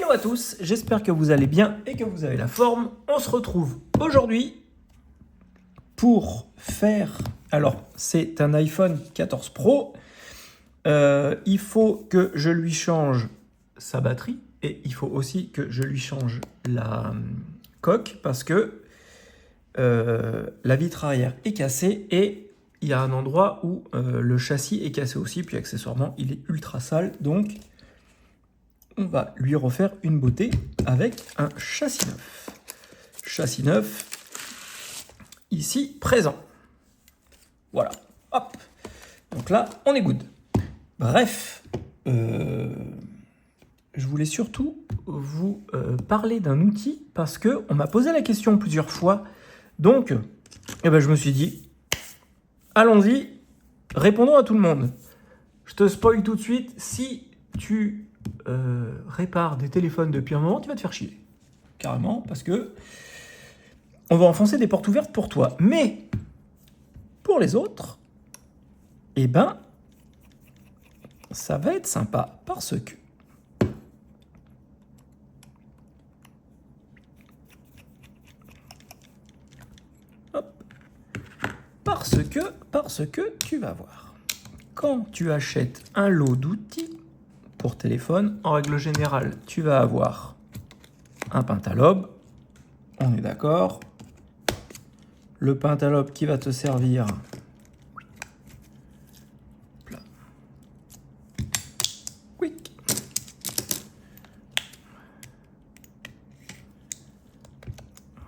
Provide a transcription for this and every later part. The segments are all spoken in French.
Hello à tous, j'espère que vous allez bien et que vous avez la forme. On se retrouve aujourd'hui pour faire... Alors, c'est un iPhone 14 Pro. Il faut que je lui change sa batterie et il faut aussi que je lui change la coque parce que la vitre arrière est cassée et il y a un endroit où le châssis est cassé aussi, puis accessoirement il est ultra sale, donc on va lui refaire une beauté avec un châssis neuf. Châssis neuf, ici présent. Voilà, hop. Donc là, on est good. Bref, je voulais surtout vous parler d'un outil parce qu'on m'a posé la question plusieurs fois. Donc, je me suis dit, allons-y, répondons à tout le monde. Je te spoil tout de suite, si tu répares des téléphones depuis un moment, tu vas te faire chier. Carrément, parce que on va enfoncer des portes ouvertes pour toi. Mais, pour les autres, ça va être sympa parce que parce que tu vas voir. Quand tu achètes un lot d'outils pour téléphone, en règle générale, tu vas avoir un pentalobe, on est d'accord. Le pentalobe qui va te servir quick.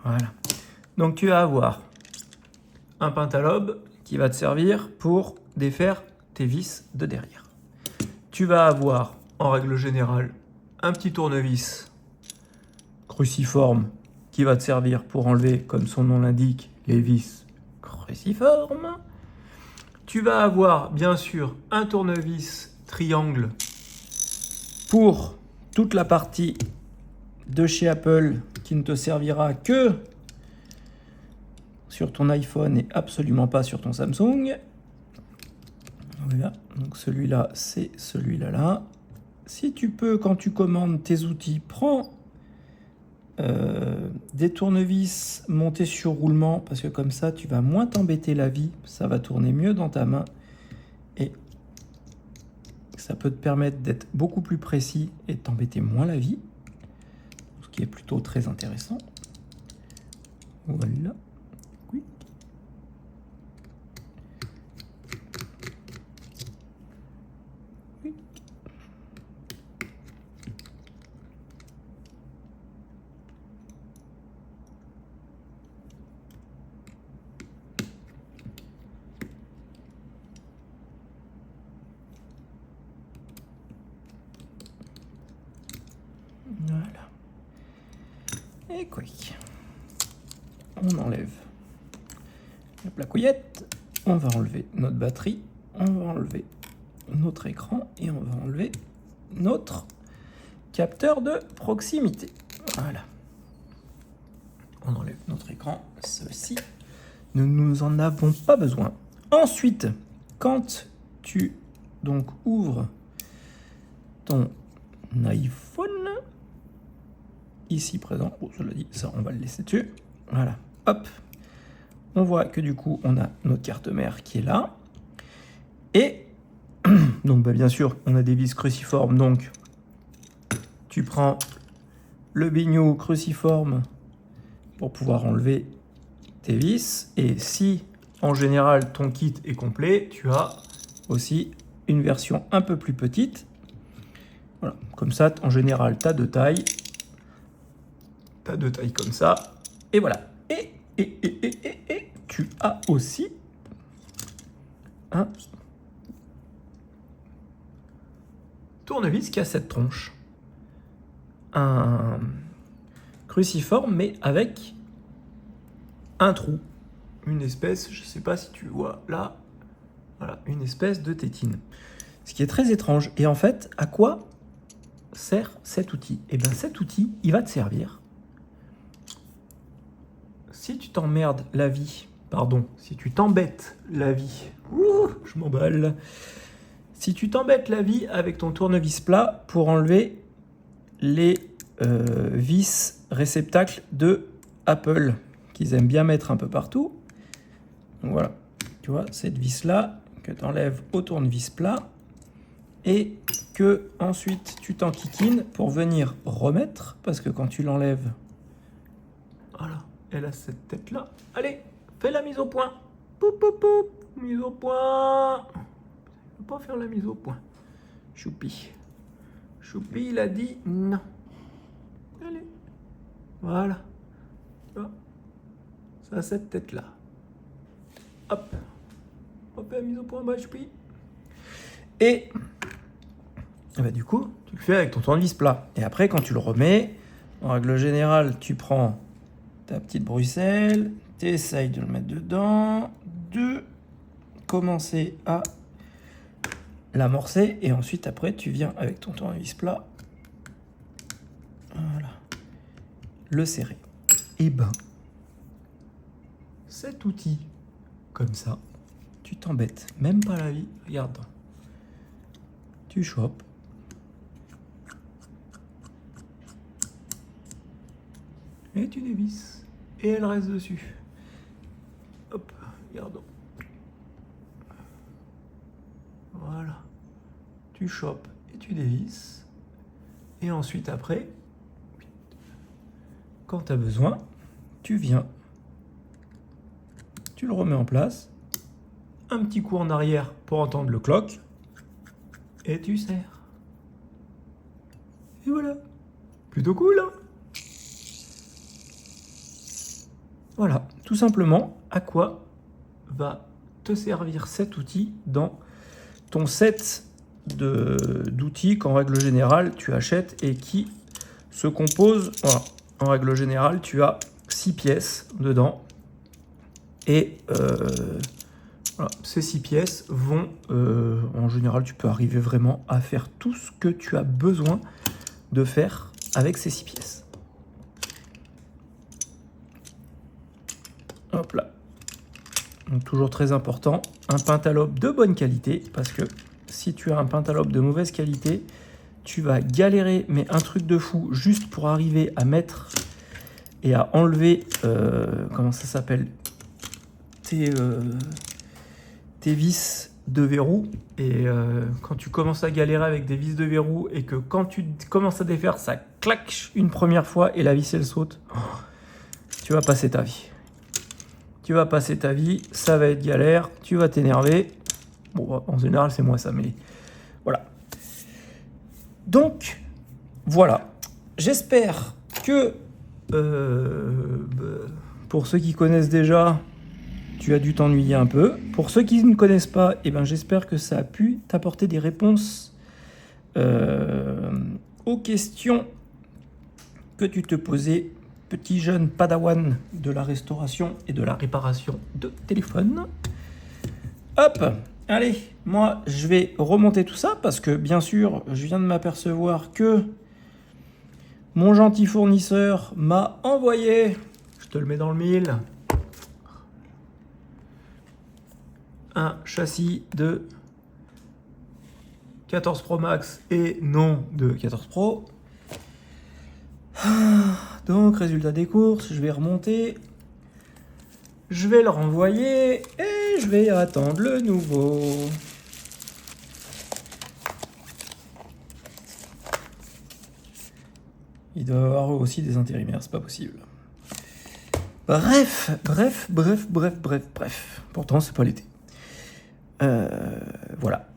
Voilà. Donc tu vas avoir un pentalobe qui va te servir pour défaire tes vis de derrière. Tu vas avoir, en règle générale, un petit tournevis cruciforme qui va te servir pour enlever, comme son nom l'indique, les vis cruciformes. Tu vas avoir, bien sûr, un tournevis triangle pour toute la partie de chez Apple qui ne te servira que sur ton iPhone et absolument pas sur ton Samsung. Voilà, donc celui-là, c'est celui-là là. Si tu peux, quand tu commandes tes outils, prends des tournevis montés sur roulement, parce que comme ça, tu vas moins t'embêter la vie, ça va tourner mieux dans ta main, et ça peut te permettre d'être beaucoup plus précis et de t'embêter moins la vie, ce qui est plutôt très intéressant. Voilà. Oui. Oui. Voilà. Et quick. On enlève la plaquouillette, on va enlever notre batterie, on va enlever notre écran et on va enlever notre capteur de proximité. Voilà. On enlève notre écran, ceci, nous en avons pas besoin. Ensuite, quand tu donc ouvres ton iPhone, ici présent, cela dit, ça on va le laisser dessus, voilà, hop, on voit que du coup on a notre carte mère qui est là, et donc bien sûr on a des vis cruciformes, donc tu prends le bignou cruciforme pour pouvoir enlever tes vis, et si en général ton kit est complet, tu as aussi une version un peu plus petite. Voilà, comme ça en général tu as deux tailles. Tu as deux tailles comme ça, et voilà. Et tu as aussi un tournevis qui a cette tronche. Un cruciforme, mais avec un trou. Une espèce, je ne sais pas si tu vois là, voilà, une espèce de tétine. Ce qui est très étrange. Et en fait, à quoi sert cet outil? Eh bien, cet outil, il va te servir. Si tu t'emmerdes la vie, si tu t'embêtes la vie, je m'emballe. Si tu t'embêtes la vie avec ton tournevis plat pour enlever les vis réceptacle de Apple qu'ils aiment bien mettre un peu partout. Donc voilà, tu vois, cette vis-là que tu enlèves au tournevis plat et que ensuite tu t'enquiquines pour venir remettre, parce que quand tu l'enlèves, voilà, elle a cette tête-là. Allez, fais la mise au point. Poup, poup, poup, mise au point. Je ne peux pas faire la mise au point. Choupi. Choupi, il a dit non. Allez. Voilà. Ça a cette tête-là. Hop. Hop, la mise au point, bah, Choupi. Et bah, du coup, tu le fais avec ton tournevis plat. Et après, quand tu le remets, en règle générale, tu prends ta petite Bruxelles, tu essayes de le mettre dedans, de commencer à l'amorcer, et ensuite, après, tu viens avec ton tournevis plat, voilà, le serrer. Et ben, cet outil, comme ça, tu t'embêtes même pas la vie. Regarde, tu chopes, et tu dévisses, et elle reste dessus. Hop, regardons. Voilà. Tu chopes et tu dévisses. Et ensuite, après, quand tu as besoin, tu viens, tu le remets en place, un petit coup en arrière pour entendre le cloc, et tu serres. Et voilà. Plutôt cool, hein? Voilà, tout simplement, à quoi va te servir cet outil dans ton set d'outils qu'en règle générale tu achètes et qui se compose, voilà, en règle générale tu as 6 pièces dedans et voilà, ces 6 pièces vont, en général tu peux arriver vraiment à faire tout ce que tu as besoin de faire avec ces 6 pièces. Hop là. Donc toujours très important, un pentalobe de bonne qualité, parce que si tu as un pentalobe de mauvaise qualité, tu vas galérer, mais un truc de fou, juste pour arriver à mettre et à enlever, comment ça s'appelle, tes vis de verrou. Et quand tu commences à galérer avec des vis de verrou et que quand tu commences à défaire, ça claque une première fois et la vis elle saute, tu vas passer ta vie. Tu vas passer ta vie, ça va être galère, tu vas t'énerver. Bon, en général, c'est moi ça, mais voilà. Donc, voilà. J'espère que, pour ceux qui connaissent déjà, tu as dû t'ennuyer un peu. Pour ceux qui ne connaissent pas, eh ben, j'espère que ça a pu t'apporter des réponses aux questions que tu te posais, petit jeune padawan de la restauration et de la réparation de téléphone. Hop, allez, moi je vais remonter tout ça parce que bien sûr, je viens de m'apercevoir que mon gentil fournisseur m'a envoyé, je te le mets dans le mille, un châssis de 14 Pro Max et non de 14 Pro. Donc, résultat des courses, je vais remonter, je vais le renvoyer et je vais attendre le nouveau. Il doit y avoir aussi des intérimaires, c'est pas possible. Bref. Pourtant, c'est pas l'été. Voilà.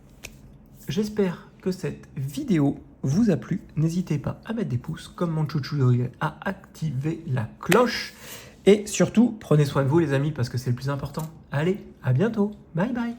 J'espère que cette vidéo vous a plu. N'hésitez pas à mettre des pouces, comme mon chouchou, à activer la cloche. Et surtout, prenez soin de vous les amis, parce que c'est le plus important. Allez, à bientôt. Bye bye.